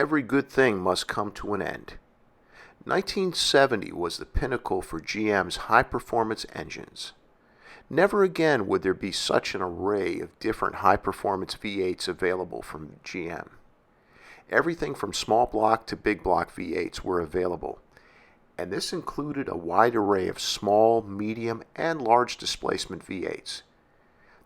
Every good thing must come to an end. 1970 was the pinnacle for GM's high-performance engines. Never again would there be such an array of different high-performance V8s available from GM. Everything from small block to big block V8s were available, and this included a wide array of small, medium, and large displacement V8s.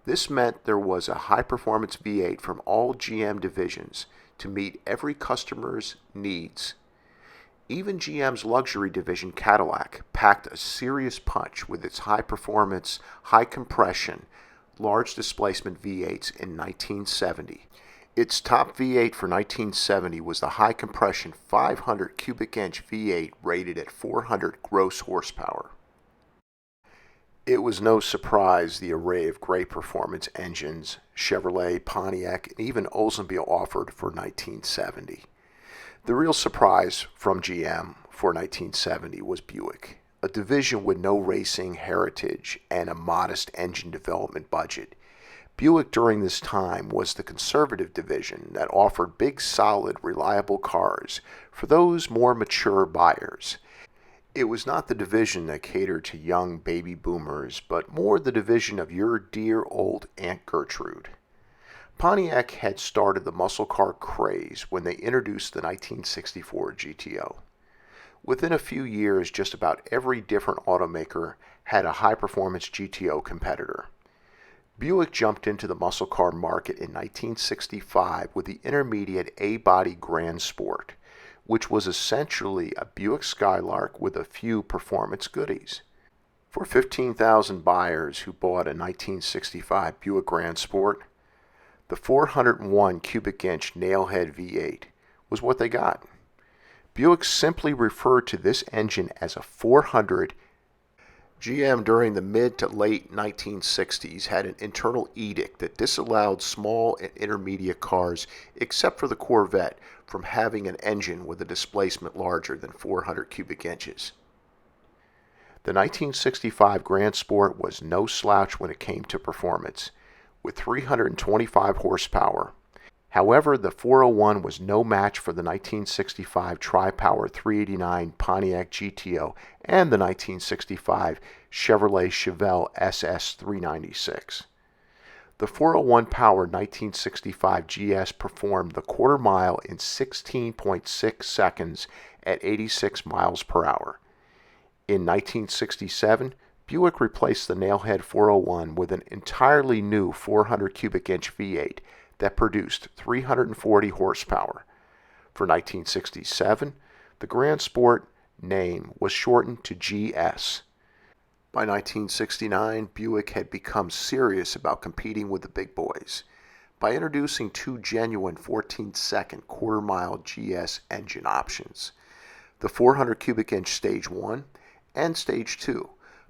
This meant there was a high-performance V8 from all GM divisions to meet every customer's needs. Even GM's luxury division Cadillac packed a serious punch with its high-performance, high-compression, large displacement V8s in 1970. Its top V8 for 1970 was the high-compression 500 cubic inch V8 rated at 400 gross horsepower. It was no surprise the array of great performance engines Chevrolet, Pontiac, and even Oldsmobile offered for 1970. The real surprise from GM for 1970 was Buick, a division with no racing heritage and a modest engine development budget. Buick during this time was the conservative division that offered big, solid, reliable cars for those more mature buyers. It was not the division that catered to young baby boomers, but more the division of your dear old Aunt Gertrude. Pontiac had started the muscle car craze when they introduced the 1964 GTO. Within a few years, just about every different automaker had a high-performance GTO competitor. Buick jumped into the muscle car market in 1965 with the intermediate A-body Grand Sport, which was essentially a Buick Skylark with a few performance goodies. For 15,000 buyers who bought a 1965 Buick Grand Sport, the 401 cubic inch nailhead V8 was what they got. Buick simply referred to this engine as a 400. GM during the mid to late 1960s had an internal edict that disallowed small and intermediate cars, except for the Corvette, from having an engine with a displacement larger than 400 cubic inches. The 1965 Grand Sport was no slouch when it came to performance, with 325 horsepower. However, the 401 was no match for the 1965 Tri-Power 389 Pontiac GTO and the 1965 Chevrolet Chevelle SS 396. The 401-powered 1965 GS performed the quarter mile in 16.6 seconds at 86 miles per hour. In 1967, Buick replaced the nailhead 401 with an entirely new 400 cubic inch V8 that produced 340 horsepower. For 1967, the Grand Sport name was shortened to GS. By 1969, Buick had become serious about competing with the big boys by introducing two genuine 14-second quarter-mile GS engine options. The 400 cubic inch Stage 1 and Stage 2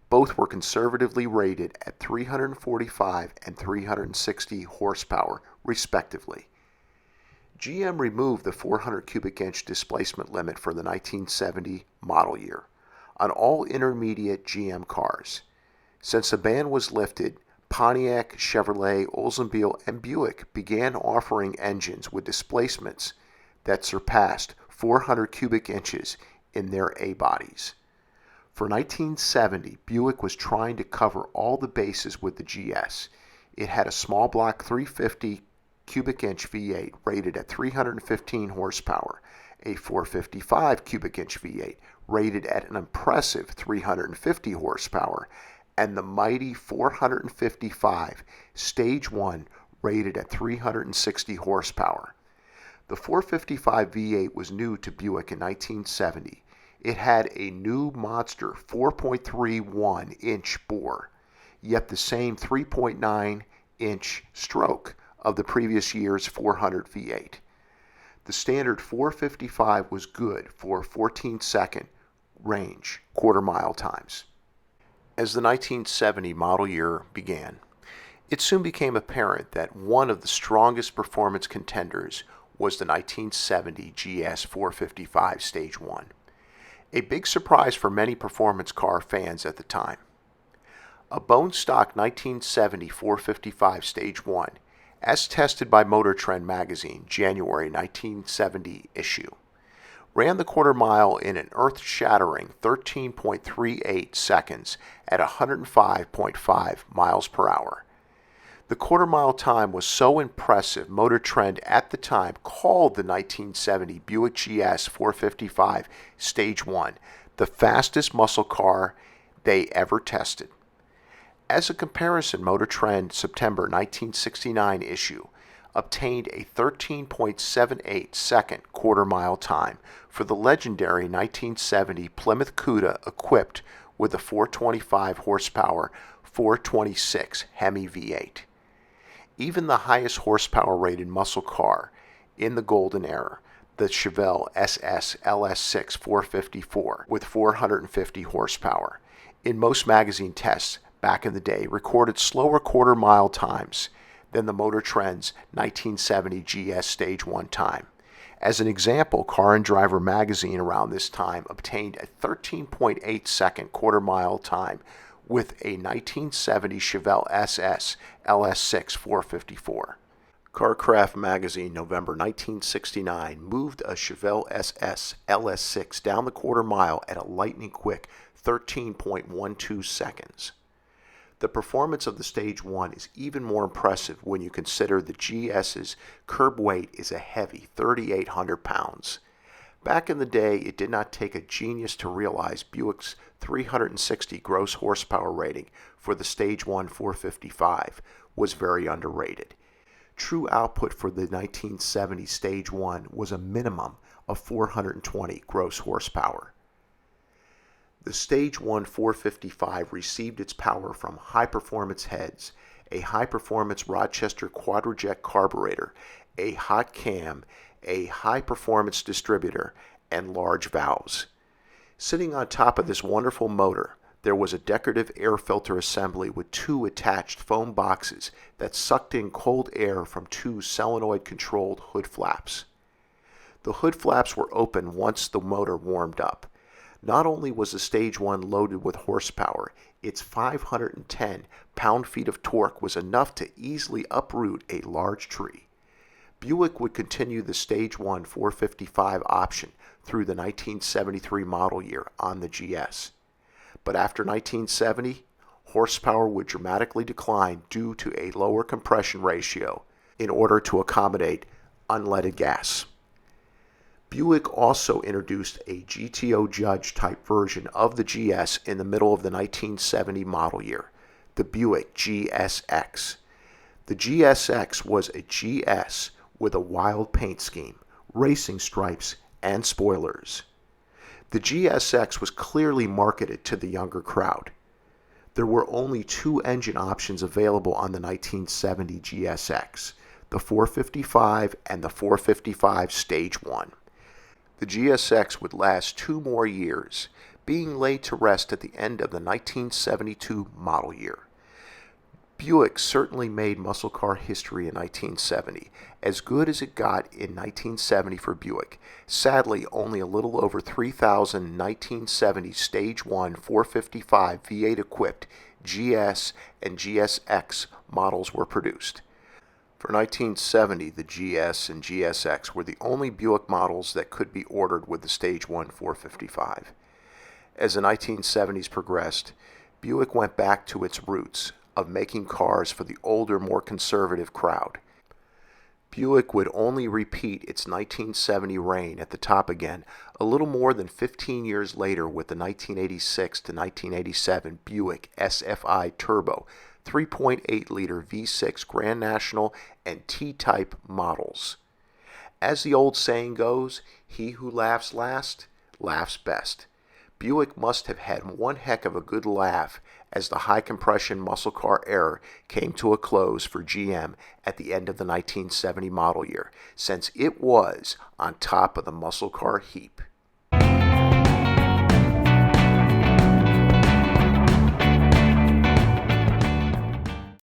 both were conservatively rated at 345 and 360 horsepower, respectively. GM removed the 400 cubic inch displacement limit for the 1970 model year on all intermediate GM cars. Since the ban was lifted, Pontiac, Chevrolet, Oldsmobile, and Buick began offering engines with displacements that surpassed 400 cubic inches in their A-bodies. For 1970, Buick was trying to cover all the bases with the GS. It had a small block 350 cubic inch V8 rated at 315 horsepower, a 455 cubic inch V8 rated at an impressive 350 horsepower, and the mighty 455 Stage 1 rated at 360 horsepower. The 455 V8 was new to Buick in 1970. It had a new monster 4.31-inch bore, yet the same 3.9-inch stroke of the previous year's 400 V8. The standard 455 was good for 14-second range quarter-mile times. As the 1970 model year began, it soon became apparent that one of the strongest performance contenders was the 1970 GS 455 Stage 1. A big surprise for many performance car fans at the time. A bone stock 1970 455 Stage 1 as tested by Motor Trend magazine, January 1970 issue, ran the quarter mile in an earth-shattering 13.38 seconds at 105.5 miles per hour. The quarter mile time was so impressive, Motor Trend at the time called the 1970 Buick GS 455 Stage 1 the fastest muscle car they ever tested. As a comparison, Motor Trend September 1969 issue obtained a 13.78 second quarter mile time for the legendary 1970 Plymouth Cuda equipped with a 425 horsepower 426 Hemi V8. Even the highest horsepower rated muscle car in the golden era, the Chevelle SS LS6 454 with 450 horsepower, in most magazine tests back in the day recorded slower quarter mile times than the Motor Trend's 1970 GS Stage 1 time. As an example, Car and Driver magazine around this time obtained a 13.8 second quarter mile time with a 1970 Chevelle SS LS6 454. Carcraft magazine, November 1969, moved a Chevelle SS LS6 down the quarter mile at a lightning-quick 13.12 seconds. The performance of the Stage 1 is even more impressive when you consider the GS's curb weight is a heavy 3,800 pounds. Back in the day, it did not take a genius to realize Buick's 360 gross horsepower rating for the Stage 1 455 was very underrated. True output for the 1970 Stage 1 was a minimum of 420 gross horsepower. The Stage 1 455 received its power from high-performance heads, a high-performance Rochester quadrajet carburetor, a hot cam, a high-performance distributor, and large valves. Sitting on top of this wonderful motor, there was a decorative air filter assembly with two attached foam boxes that sucked in cold air from two solenoid-controlled hood flaps. The hood flaps were open once the motor warmed up. Not only was the Stage 1 loaded with horsepower, its 510 pound-feet of torque was enough to easily uproot a large tree. Buick would continue the Stage 1 455 option through the 1973 model year on the GS. But after 1970, horsepower would dramatically decline due to a lower compression ratio in order to accommodate unleaded gas. Buick also introduced a GTO Judge type version of the GS in the middle of the 1970 model year, the Buick GSX. The GSX was a GS with a wild paint scheme, racing stripes, and spoilers. The GSX was clearly marketed to the younger crowd. There were only two engine options available on the 1970 GSX, the 455 and the 455 Stage 1. The GSX would last 2 more years, being laid to rest at the end of the 1972 model year. Buick certainly made muscle car history in 1970, as good as it got in 1970 for Buick. Sadly, only a little over 3,000 1970 Stage 1 455 V8 equipped GS and GSX models were produced. For 1970, the GS and GSX were the only Buick models that could be ordered with the Stage 1 455. As the 1970s progressed, Buick went back to its roots of making cars for the older, more conservative crowd. Buick would only repeat its 1970 reign at the top again a little more than 15 years later with the 1986 to 1987 Buick SFI Turbo 3.8-liter V6 Grand National and T-Type models. As the old saying goes, he who laughs last, laughs best. Buick must have had one heck of a good laugh as the high-compression muscle car era came to a close for GM at the end of the 1970 model year, since it was on top of the muscle car heap.